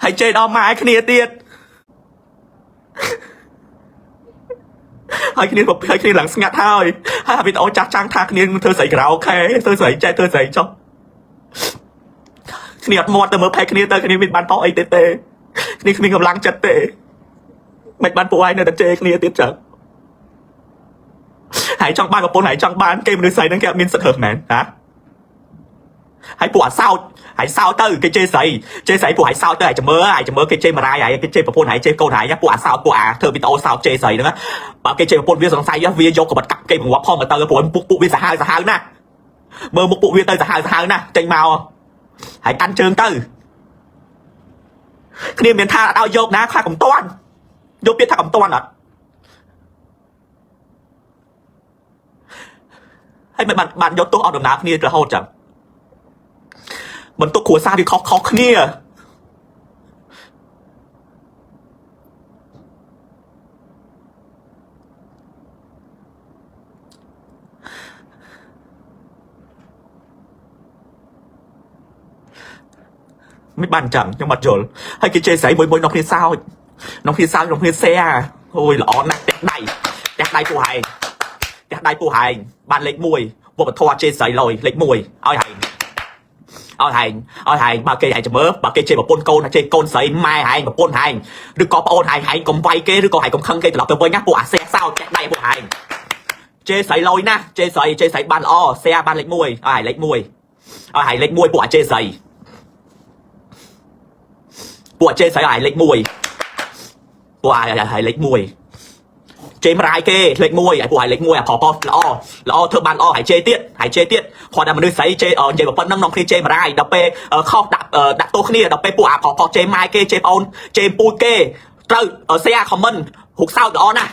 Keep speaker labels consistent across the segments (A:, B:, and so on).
A: hãy chơi đo mai cái nia tiệt hãy cái lặng ngặt thôi hãy bị áo chắc trắng thạc nia thơ sấy cái ok thơ sấy chạy thơ sấy choเนียดมอดแต่เมื่อแพ้คณีเตอร์คณีเป็นบ้านพ่อไอเตเตนี่มีกำลังจัดเตะไม่บ้านป่วยเนี่ยแต่เจคณีติดจัดหายจังบ้านกับปนหายจังบ้านเกมนึกใส่นั่งแกมินสะเถิดแมนฮะหายปวดเศร้าหายเศร้าเตอร์cáiเจใส่ปวดหายเศร้าเตอร์หายจะเมื่อcáiเจมาได้cáiเจประปนหายเจโกนหายปวดเศร้าปวดเธอเป็นโอเศร้าเจใส่นะแบบcáiเจประปนเวียสองไซด์เวียยกกับบัดกับเกมของวัดพ่อมาเตอร์ปวดปุ๊บเวียสะหายนะเมื่อปุ๊บเวียเตอร์สะหายนะใจเมาหายกันเชิงเตอร์คณีเมียนท่าเอาโยกนะข้ากับต้นโยกเปียท่ากับต้นอ่ะให้มันยกตัวเอาดำน้ำคณีจะโหดจังมันตัวขวดซาที่คอกคณีไม่บันจังยังมัดโจลให้กินเจใส่มวยน้องพี่สาวน้องพี่เซ่โอ้ยหล่อนักแตกได้ผู้หายบ้านเล็กมวยบวกทอเจใส่ลอยเล็กมวยเอาหายบาเกยหายจะเมื่อบาเกยเจแบบปนโกนะเจโกนใส่ไม่หายแบบปนหายหรือก็ปนหายกลมไวเกหรือก็หายกลมคังเกตลอดไปไว้งับผู้อาเซ่เศร้าแตกได้ผู้หายเจใส่ลอยนะเจใส่บ้านอ้อเซ่บ้านเล็กมวยเอาหายเล็กมวยผู้อาเจใส่ปวดเจใส่หายเล็กมวยปวดหายเล็กมวยเจมรายเกเล็กมวยไอ้ปวดหายเล็กมวยพอละอ้อเธอบ้านอ้อหายเจเตี้ยพอดำมันด้วยใส่เจเจแบบปั้นน้องที่เจมรายดับเปข้อดักตัวขี้ดับเปปวดพอเจมายเกเจมเอาเจมปูเกเตอเซียคอมมอนหุกเศร้าละอ้อนะ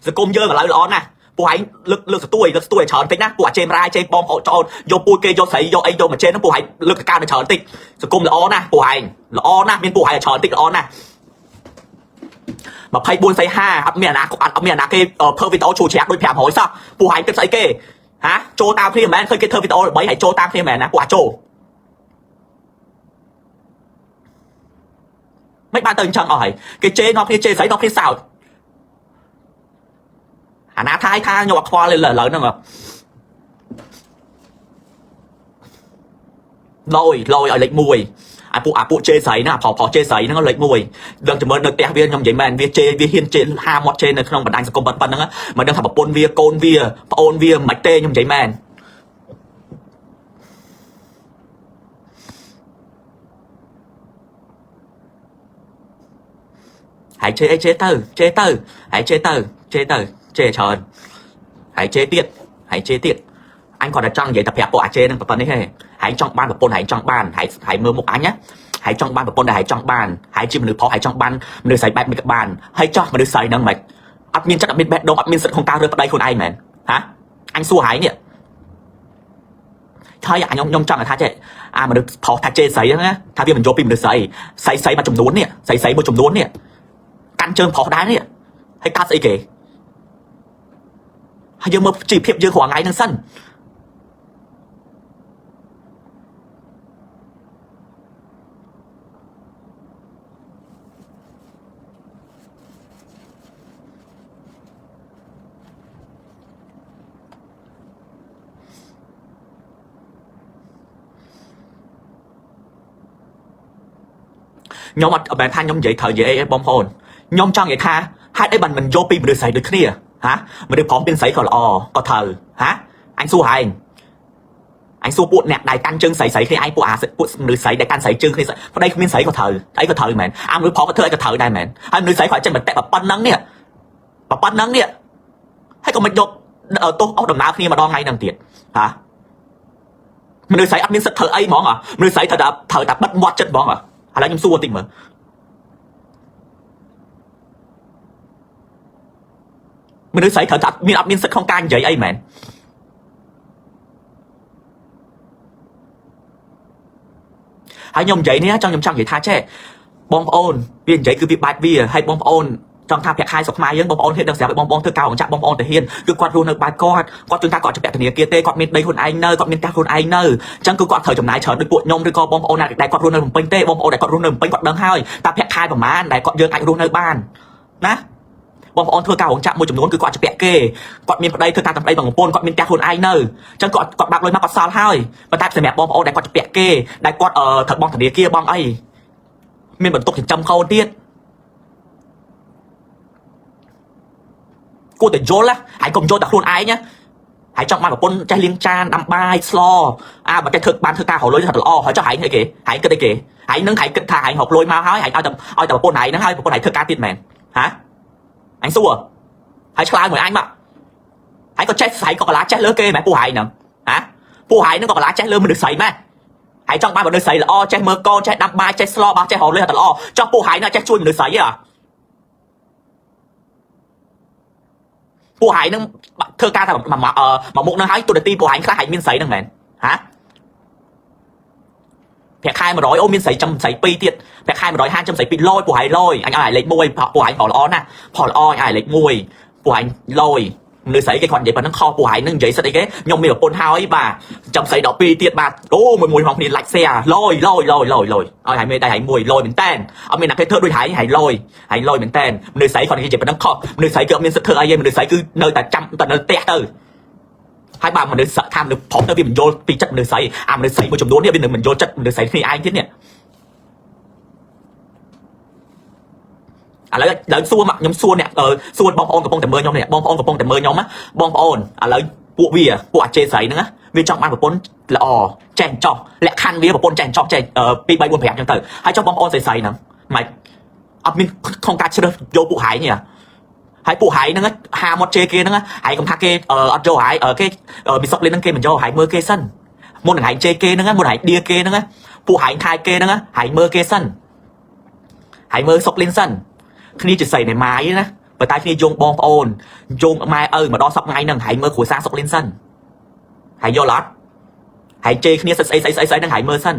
A: สกุมเยอะกับเราละอ้อนะปวดหายเลือกสตุ้ยเฉินติ๊กนะปวดเจมรายเจมปอมโจโยปูเกโยใส่โยไอโยมาเจนั่นปวดหายเลือกการเฉินติ๊กสกุมละอ้อนะปวดหายละอ้อนะมีปวดหายเฉินติ๊กละอ้อนะแบบไพ่บุญใส่ห้าอัพเมียนะอัพเมียนะเกเพิ่มวิตาชูเชียกโดยแผลหอยซะปวดหายเป็นใส่เกฮะโจตามพี่แมนเคยเกเธอวิตาใบหายโจตามพี่แมนนะปวดโจไม่บ้านเติมจังอ่อยเกเจนอกพี่เจใส่นอกพี่สาวหาหน้าท้ายทางหยอกคอเลยเหรอนั่นแบบลอยเอาเล็กมวยปูเจใส่นะพอเจใส่นั่นก็เล็กมวยเดินจะมาเดินแตะเวียนยำใหญ่แมนเวียเจเวียเฮียนเจห้ามอดเจในขนมบันไดสกมปันนั่นมาเดินทำแบบปนเวียโกนเวียปนเวียหมัดเตยำใหญ่แมนหายเจเตอร์หายเจเชิญหายเจเตี้ยanh còn là trong vậy tập hẹp bộ trên tập này hay hãy trong ban và pôn hãy trong ban hãy mơ một anh nhé hãy trong ban và pôn hãy trong ban hãy chim nữ phó hãy trong ban nữใส่แบบมีกับban hãy cho mà nữใส่năng mạch admin chắc admin bẹt đông admin sẽ không cao được đâyคนไอ้แมนฮะanh xua hãyเนี่ยถ้าอยากยองจังอะท่าเจมาดูพอท่าเจใส่นะท่าพี่มันโยปิมดูใส่มาจุ่มล้วนเนี่ยใส่มาจุ่มล้วนเนี่ยกันเชิงพอได้เนี่ยให้กาใส่เก๋ให้เยอะมาจีบเพียบเยอะหัวไงนั่งสั้นnhóm bạn than nhóm vậy thời vậy bom hồn nhóm trong vậy tha hai ấy bạn mình vô pin mình được xài được kia hả mình được phóng pin sấy khỏi có thờ hả anh xua hài anh xua buộc nẹt đại căn chân sấy khi ai buộc được sấy đại căn sấy chân khi đây không pin sấy có thờ ấy có thờ mẹ anh được phóng có thơ có thờ đây mẹ anh được sấy khỏi chân mình tẹt bắp nắng nè hay còn mình đột tốt ốc đồng nào khi mà đo ngay đằng tiệt hả mình được sấy ăn miếng sạch thờ ấy món à mình được sấy thờ đã bắt mọt chân món à hả nhưng xua tình mà mình được sấy thở thật miên sẽ không can vậy ấy mẹ hãy nhom vậy nhé trong nhom vậy tha che bom ôn viên vậy cứ bị bạch bia hay bom ôn trong tháp khai sọc mai dương bom ôn hiện được sẽ bom từ caoของ bom ôn thể hiện cứ quạt luôn ở bài quạt chúng ta quạtจะแบบนี้kia tê quạt miền đâyคนไอเนอร์quạt miền taคนไอเนอร์จังคือquạt thờiចំណាយច្រើនដូចពួកខ្ញុំឬក៏បងប្អូនណាដែលគាត់រស់នៅភ្នំពេញទេបងប្អូនដែលគាត់រស់នៅភ្នំពេញគាត់ដឹងហើយតាភាគខែប្រហែលដែលគាត់យើងអាចរស់នៅបានណាបងប្អូនធ្វើការរោងចក្រមួយចំនួនគឺគាត់ជាពាក់គេគាត់មានប្តីធ្វើការតាមប្តីបងប្អូនគាត់មានផ្ទះខ្លួនឯងនៅចឹងគាត់បាក់លុយមកគាត់សល់ហើយប៉ុន្តែសម្រាប់បងប្អូនដែលគាត់ជាពាក់គេដែលគាត់ត្រូវបង់ធនាគារបងអីមានបន្ទុកចិញ្ចឹមកូនទៀតគួរតែយល់ហើយកុំយល់តែខ្លួនឯងណាហើយចង់បានប្រពន្ធចេះលាងចានដាំបាយស្លបើចេះធ្វើបានធ្វើការរកលុយថាល្អហើយចុះហែងអីគេហែងគិតអីគេហែងនឹងហែងគិតថាហែងរកលុយមកហើយហែងឲ្យតែប្រពន្ធហែងហ្នឹងហើយប្រពន្ធហែងធ្វើការទៀតមែនហ៎អញសួរហើយឆ្លើយមួយអញមកហើយក៏ចេះស្អីក៏កលាចេះលើគេមែនពូហែងហ្នឹងហ៎ពូហែងហ្នឹងក៏កលាចេះលើមនុស្សស្រីមែនហើយចង់បានមនុស្សស្រីល្អចេះមើលកូនចេះដាំបាយចេះស្លបោះចេះរកលុយថាល្អចុះពូហែងហ្នឹងចេះជួយមនុស្សស្រីហ៎ពូហែងនឹងធ្វើការតែមកមុខនឹងហើយទូនាទីពូហែងខ្លះហែងមានស្រីនឹងមែនហ៎ប្រាក់ខែ100អូមានស្រីចំស្រី2ទៀតប្រាក់ខែ150ចំស្រី2លយពូហែងលយអញឲ្យលេខ1ពូហែងផលល្អណាស់ផលល្អអញឲ្យលេខ1ពូហែងលយមនុស្សស្រីគេគាត់និយាយប៉ុណ្ណឹងខុសពូហែងនឹងនិយាយសិតអីគេខ្ញុំមានប្រពន្ធហើយបាទចំស្រី12ទៀតបាទអូមួយក្នុងគ្នាឡាច់แชร์លយឲ្យហែងមេដៃហែង1លយមែនតែនអត់មានអ្នកគេធ្វើដូចហែងលយមែនតែនមនុស្សស្រីគាត់និយាយប៉ុណ្ណឹងខុសមនុស្សស្រីគេអត់មានសិទ្ធិធ្វើអីទេមនុស្សស្រីគឺនៅតែចាំតែនៅផ្ទះទៅហើយបើមនុស្សថាមនុស្សព្រមទៅវាមិនយល់ពីចិត្តមនុស្សស្រីមនុស្សស្រីមួយចំនួននេះវាមិនយល់ចិត្តមនុស្សស្រីគ្នាឯងទៀតនេះឥឡូវឡើងសួរមកខ្ញុំសួរអ្នកសួរបងប្អូនកំពុងតែមើលខ្ញុំនេះបងប្អូនកំពុងតែមើលខ្ញុំណាបងប្អូនឥឡូវពួកអាចេស្រីហ្នឹងវាចង់បានប្រពន្ធល្អចេះចោះលក្ខខណ្ឌវាប្រពន្ធចេះចោះចេះ2 3 4 5ចឹងទៅហើយចុះបងប្អូនស្រីហ្នឹងមិនអត់មានក្នុងការជ្រើសយកពួកហែងទេហើយពួកហែងហ្នឹងហាមាត់ជេគេហ្នឹងហែងកំថាគេអត់យកហែងគេមីសុកលេនហ្នឹងគេមិនយកហែងមើលគេសិនមុននឹងហែងជេគេហ្នឹងមុនហែងឌៀគេហ្នឹងពួកហែងថៃគេហ្នឹងហែងមើលគេសិនហែងមើលសុកលេនសិនគ្នាជាស្រីនៃម៉ាយណាបើតែគ្នាយងបងប្អូនយងម៉ែឪមកដល់សប្ថ្ងៃហ្នឹងហែងមើលគ្រួសារសុកលេនសិនហែងយល់អត់ហែងជេគ្នាស្អីហ្នឹងហែងមើលសិន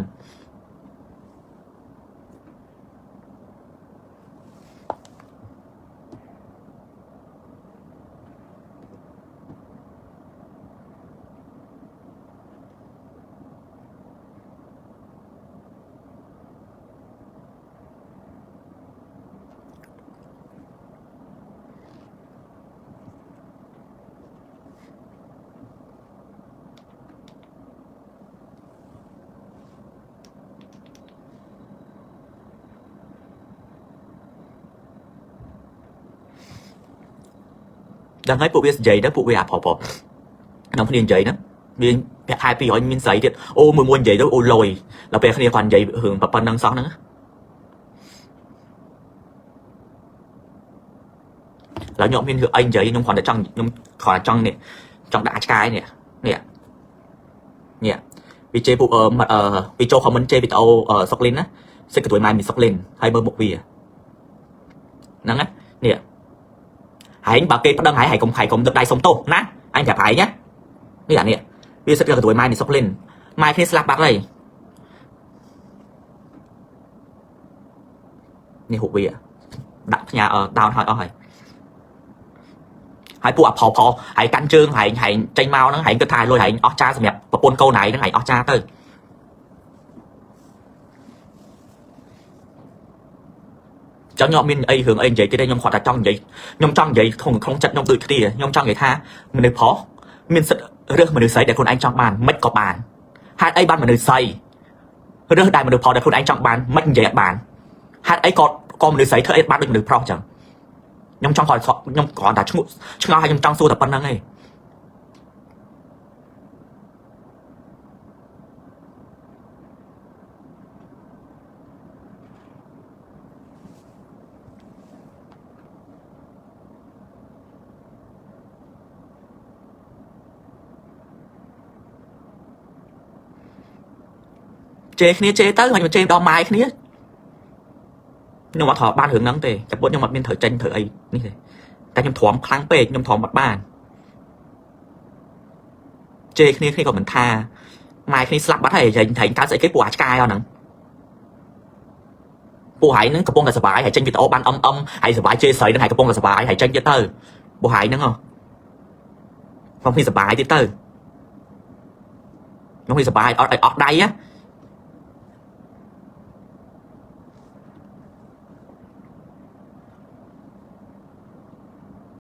A: ដល់ហើយពួកវានិយាយទៅពួកវាអាប្រពក្នុងគ្នានិយាយហ្នឹងមានប្រាក់ខែ200មានស្រីទៀតអូមួយនិយាយទៅអូលយដល់ពេលគ្នាគាត់និយាយរឿងប៉ុណ្ណឹងសោះហ្នឹងឡើយខ្ញុំមានរឿងអីនិយាយខ្ញុំគ្រាន់តែចង់ខ្ញុំគ្រាន់តែចង់នេះចង់ដាក់ឆ្កែនេះវាជេពួកវាចូល comment ជេវីដេអូសុកលិនណាសិកទួយម៉ែមីសុកលិនហើយមើលមុខវាហ្នឹងណានេះហែងបើគេប្តឹងហែងកុំទឹកដៃសុំទោសណាអញប្រាប់ហែងណានេះអានេះវាសិតក៏ទួយម៉ែមីសុកលិនម៉ែគ្នាស្លាប់បាត់ហើយនេះហូបវាដាក់ផ្ញើដោនហើយអស់ហើយពួកអាផលហែងកាន់ជើងហែងចេញមកហ្នឹងហែងគិតថាលុយហែងអស់ចាសម្រាប់ប្រពន្ធកូនហែងហ្នឹងហែងអស់ចាទៅចឹងខ្ញុំមានអីរឿងអីនិយាយទៀតទេខ្ញុំគាត់តែចង់និយាយខ្ញុំចង់និយាយក្នុងចិត្តខ្ញុំដូចគ្នាខ្ញុំចង់និយាយថាមនុស្សប្រុសមានសិទ្ធិរើសមនុស្សស្រីដែលខ្លួនឯងចង់បានមិនក៏បានហេតុអីបានមនុស្សស្រីរើសដែលមនុស្សប្រុសដែលខ្លួនឯងចង់បានមិននិយាយអត់បានហេតុអីក៏មនុស្សស្រីធ្វើអីបានដូចមនុស្សប្រុសចឹងខ្ញុំចង់ខ្ញុំគ្រាន់តែឆ្ងល់ហើយខ្ញុំចង់សួរតែប៉ុណ្្នឹងឯងជេគ្នាជេទៅមិនជេដល់ម៉ាយគ្នាខ្ញុំអត់ថតបានរឿងហ្នឹងទេតែពួកខ្ញុំអត់មានត្រូវចេញត្រូវអីនេះទេតែខ្ញុំទ្រាំខ្លាំងពេកខ្ញុំទ្រាំអត់បានជេគ្នាក៏មិនថាម៉ែគ្នាស្លាប់បាត់ហើយតែកើតស្អីគេពួកអាឆ្កែអស់ហ្នឹង ពួកហើយនឹងកំពុងតែសប្បាយហើយចេញវីដេអូបានហើយសប្បាយជេរស្រីនឹងហើយកំពុងតែសប្បាយហើយចេញទៀតទៅពួកហើយហ្នឹងខ្ញុំនេះសប្បាយទៀតទៅខ្ញុំនេះសប្បាយអត់ដៃ